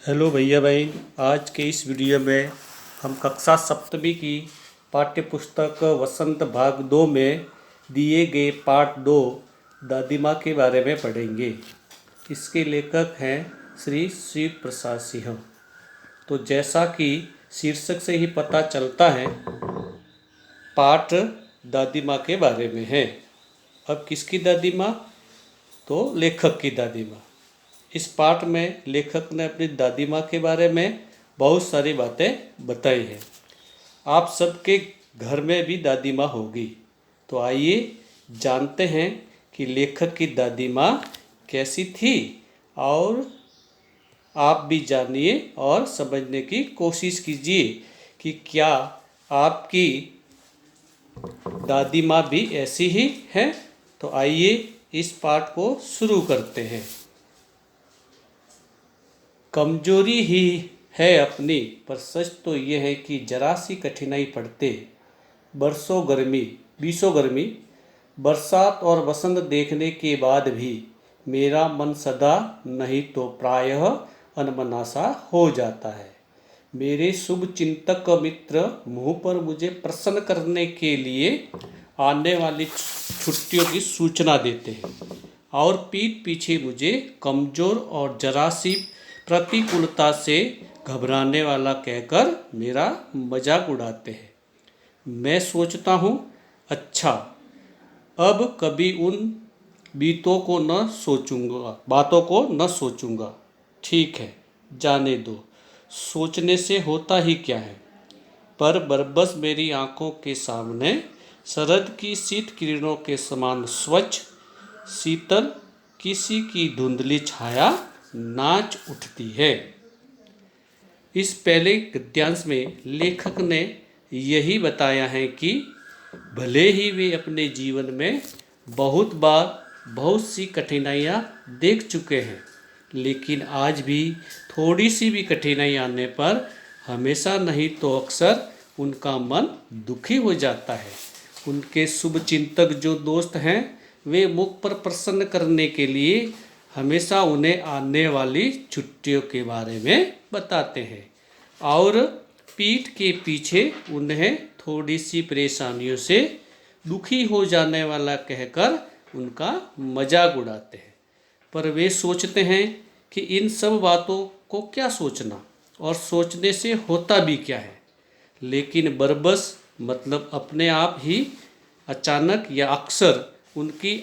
Hello भैया भाई। आज के इस वीडियो में हम कक्षा सप्तमी की पाठ्य पुस्तक वसंत भाग 2 में दिए गए पाठ 2 दादी माँ के बारे में पढ़ेंगे। इसके लेखक हैं श्री शिव प्रसाद सिंह। तो जैसा कि शीर्षक से ही पता चलता है, पाठ दादी माँ के बारे में है। अब किसकी दादी माँ? तो लेखक की दादी माँ। इस पाठ में लेखक ने अपनी दादी माँ के बारे में बहुत सारी बातें बताई हैं। आप सबके घर में भी दादी माँ होगी, तो आइए जानते हैं कि लेखक की दादी माँ कैसी थी, और आप भी जानिए और समझने की कोशिश कीजिए कि क्या आपकी दादी माँ भी ऐसी ही हैं। तो आइए इस पाठ को शुरू करते हैं। कमजोरी ही है अपनी, पर सच तो ये है कि जरा सी कठिनाई पड़ते बीसों गर्मी बरसात और वसंत देखने के बाद भी मेरा मन सदा नहीं तो प्रायः अनमना सा हो जाता है। मेरे शुभ चिंतक मित्र मुंह पर मुझे प्रसन्न करने के लिए आने वाली छुट्टियों की सूचना देते हैं, और पीठ पीछे मुझे कमजोर और जरा सी प्रतिकूलता से घबराने वाला कहकर मेरा मजाक उड़ाते हैं। मैं सोचता हूँ, अच्छा, अब कभी उन बातों को न सोचूंगा। ठीक है, जाने दो, सोचने से होता ही क्या है। पर बरबस मेरी आंखों के सामने शरद की शीत किरणों के समान स्वच्छ शीतल किसी की धुंधली छाया नाच उठती है। इस पहले गद्यांश में लेखक ने यही बताया है कि भले ही वे अपने जीवन में बहुत बार बहुत सी कठिनाइयाँ देख चुके हैं, लेकिन आज भी थोड़ी सी भी कठिनाई आने पर हमेशा नहीं तो अक्सर उनका मन दुखी हो जाता है। उनके शुभ चिंतक जो दोस्त हैं, वे मुख पर प्रसन्न करने के लिए हमेशा उन्हें आने वाली छुट्टियों के बारे में बताते हैं, और पीठ के पीछे उन्हें थोड़ी सी परेशानियों से दुखी हो जाने वाला कहकर उनका मजाक उड़ाते हैं। पर वे सोचते हैं कि इन सब बातों को क्या सोचना, और सोचने से होता भी क्या है। लेकिन बरबस मतलब अपने आप ही अचानक या अक्सर उनकी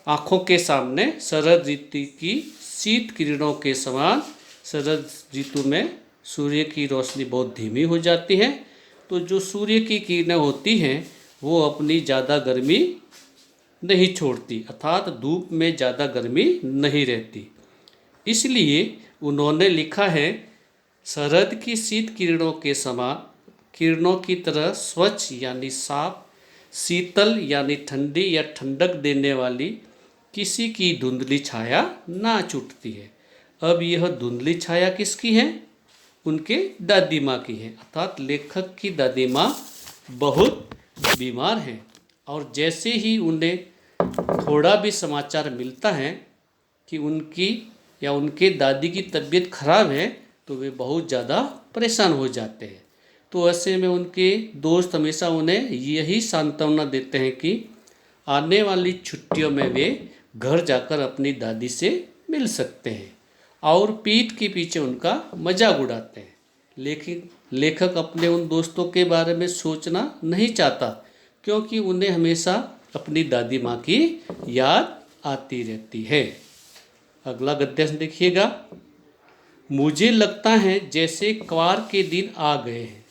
आँखों के सामने शरद ऋतु की शीत किरणों के समान, शरद ऋतु में सूर्य की रोशनी बहुत धीमी हो जाती है, तो जो सूर्य की किरणें होती हैं वो अपनी ज़्यादा गर्मी नहीं छोड़ती, अर्थात धूप में ज़्यादा गर्मी नहीं रहती। इसलिए उन्होंने लिखा है, शरद की शीत किरणों के समान, किरणों की तरह स्वच्छ यानी साफ, शीतल यानी ठंडी या ठंडक देने वाली किसी की धुंधली छाया नाच उठती है। अब यह धुंधली छाया किसकी है? उनके दादी माँ की है, अर्थात लेखक की दादी माँ बहुत बीमार हैं, और जैसे ही उन्हें थोड़ा भी समाचार मिलता है कि उनकी या उनके दादी की तबीयत खराब है, तो वे बहुत ज़्यादा परेशान हो जाते हैं। तो ऐसे में उनके दोस्त हमेशा उन्हें यही सांत्वना देते हैं कि आने वाली छुट्टियों में वे घर जाकर अपनी दादी से मिल सकते हैं, और पीठ के पीछे उनका मजाक उड़ाते हैं। लेकिन लेखक अपने उन दोस्तों के बारे में सोचना नहीं चाहता, क्योंकि उन्हें हमेशा अपनी दादी माँ की याद आती रहती है। अगला गद्यांश देखिएगा। मुझे लगता है जैसे क्वार के दिन आ गए हैं।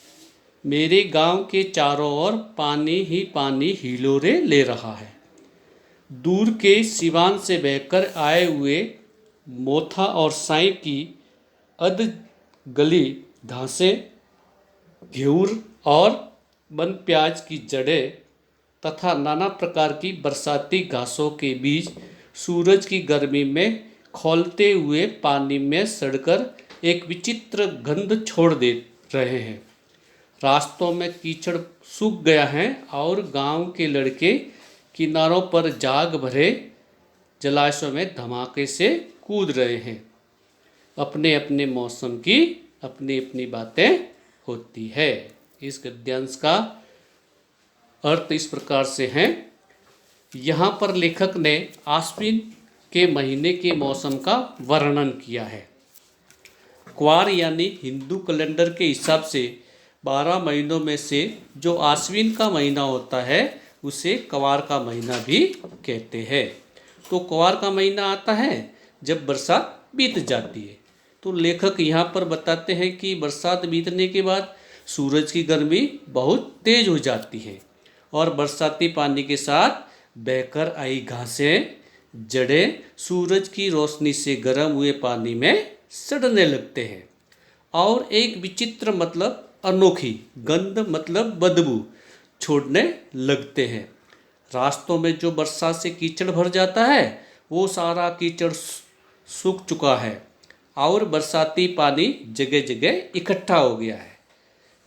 मेरे गांव के चारों ओर पानी ही पानी हिलोरे ले रहा है। दूर के सिवान से बहकर आए हुए मोथा और साई की अध गली घासें, घेऊर और वन प्याज की जड़ें तथा नाना प्रकार की बरसाती घासों के बीच सूरज की गर्मी में खौलते हुए पानी में सड़कर एक विचित्र गंध छोड़ दे रहे हैं। रास्तों में कीचड़ सूख गया है, और गांव के लड़के किनारों पर जाग भरे जलाशयों में धमाके से कूद रहे हैं। अपने अपने मौसम की अपनी अपनी बातें होती है। इस गद्यांश का अर्थ इस प्रकार से है। यहाँ पर लेखक ने आश्विन के महीने के मौसम का वर्णन किया है। क्वार यानी हिंदू कैलेंडर के हिसाब से 12 महीनों में से जो आश्विन का महीना होता है उसे क्वार का महीना भी कहते हैं। तो क्वार का महीना आता है जब बरसात बीत जाती है। तो लेखक यहाँ पर बताते हैं कि बरसात बीतने के बाद सूरज की गर्मी बहुत तेज हो जाती है और बरसाती पानी के साथ बहकर आई घासें, जड़ें सूरज की रोशनी से गर्म हुए पानी में सड़ने लगते हैं और एक विचित्र मतलब अनोखी गंध मतलब बदबू छोड़ने लगते हैं। रास्तों में जो बरसात से कीचड़ भर जाता है वो सारा कीचड़ सूख चुका है और बरसाती पानी जगह जगह इकट्ठा हो गया है,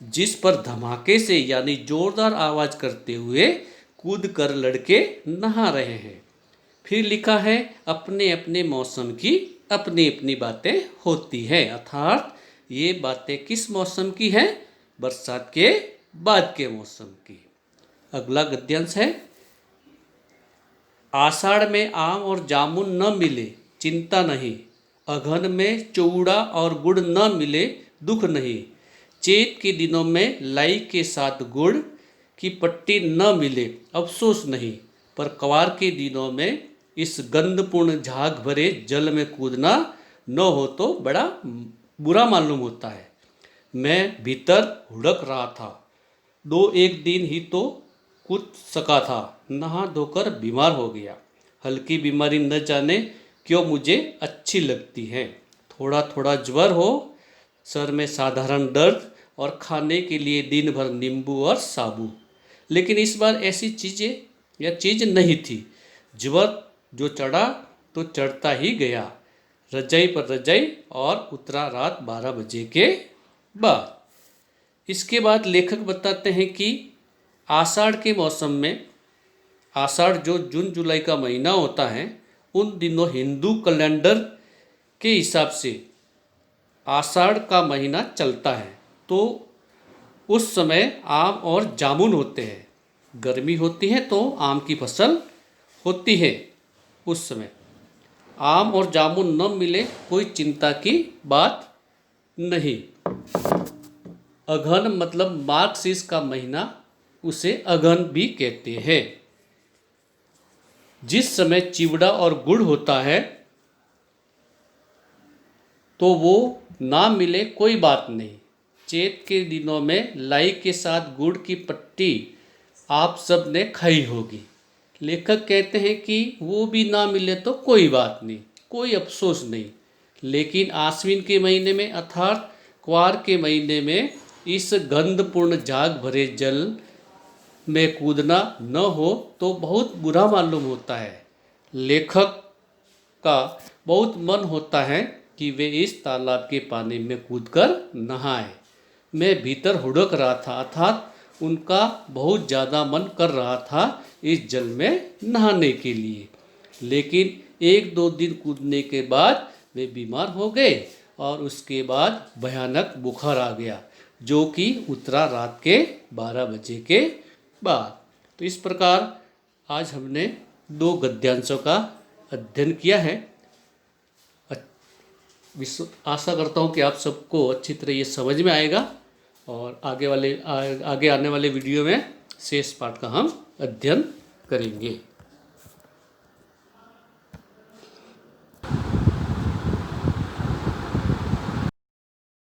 जिस पर धमाके से यानी जोरदार आवाज करते हुए कूद कर लड़के नहा रहे हैं। फिर लिखा है अपने अपने मौसम की अपनी अपनी बातें होती हैं, अर्थात ये बातें किस मौसम की हैं? बरसात के बाद के मौसम की। अगला गद्यांश है, आषाढ़ में आम और जामुन न मिले चिंता नहीं, अघन में चौड़ा और गुड़ न मिले दुख नहीं, चैत के दिनों में लाई के साथ गुड़ की पट्टी न मिले अफसोस नहीं, पर क्वार के दिनों में इस गंधपूर्ण झाग भरे जल में कूदना न हो तो बड़ा बुरा मालूम होता है। मैं भीतर हुड़क रहा था, 2-1 दिन ही तो कूद सका था, नहा धोकर बीमार हो गया। हल्की बीमारी न जाने क्यों मुझे अच्छी लगती है। थोड़ा थोड़ा ज्वर हो, सर में साधारण दर्द और खाने के लिए दिन भर नींबू और साबु। लेकिन इस बार ऐसी चीज़ नहीं थी। ज्वर जो चढ़ा तो चढ़ता ही गया, रजाई पर रजाई और उतरा रात 12 बजे के बाद। इसके बाद लेखक बताते हैं कि आषाढ़ के मौसम में, आषाढ़ जो जून जुलाई का महीना होता है, उन दिनों हिंदू कैलेंडर के हिसाब से आषाढ़ का महीना चलता है। तो उस समय आम और जामुन होते हैं, गर्मी होती है तो आम की फसल होती है। उस समय आम और जामुन न मिले कोई चिंता की बात नहीं। अघन मतलब मार्गशीर्ष का महीना, उसे अघन भी कहते हैं। जिस समय चिवड़ा और गुड़ होता है तो वो ना मिले कोई बात नहीं। चैत के दिनों में लाई के साथ गुड़ की पट्टी आप सब ने खाई होगी। लेखक कहते हैं कि वो भी ना मिले तो कोई बात नहीं, कोई अफसोस नहीं, लेकिन आश्विन के महीने में अर्थात क्वार के महीने में इस गंधपूर्ण झाग भरे जल में कूदना न हो तो बहुत बुरा मालूम होता है। लेखक का बहुत मन होता है कि वे इस तालाब के पानी में कूदकर नहाएं। मैं भीतर हुड़क रहा था, अर्थात उनका बहुत ज़्यादा मन कर रहा था इस जल में नहाने के लिए। लेकिन 1-2 दिन कूदने के बाद वे बीमार हो गए और उसके बाद भयानक बुखार आ गया, जो कि उतरा रात के 12 बजे के बाद। तो इस प्रकार आज हमने 2 गद्यांशों का अध्ययन किया है। आशा करता हूँ कि आप सबको अच्छी तरह ये समझ में आएगा और आगे आने वाले वीडियो में शेष पाठ का हम अध्ययन करेंगे।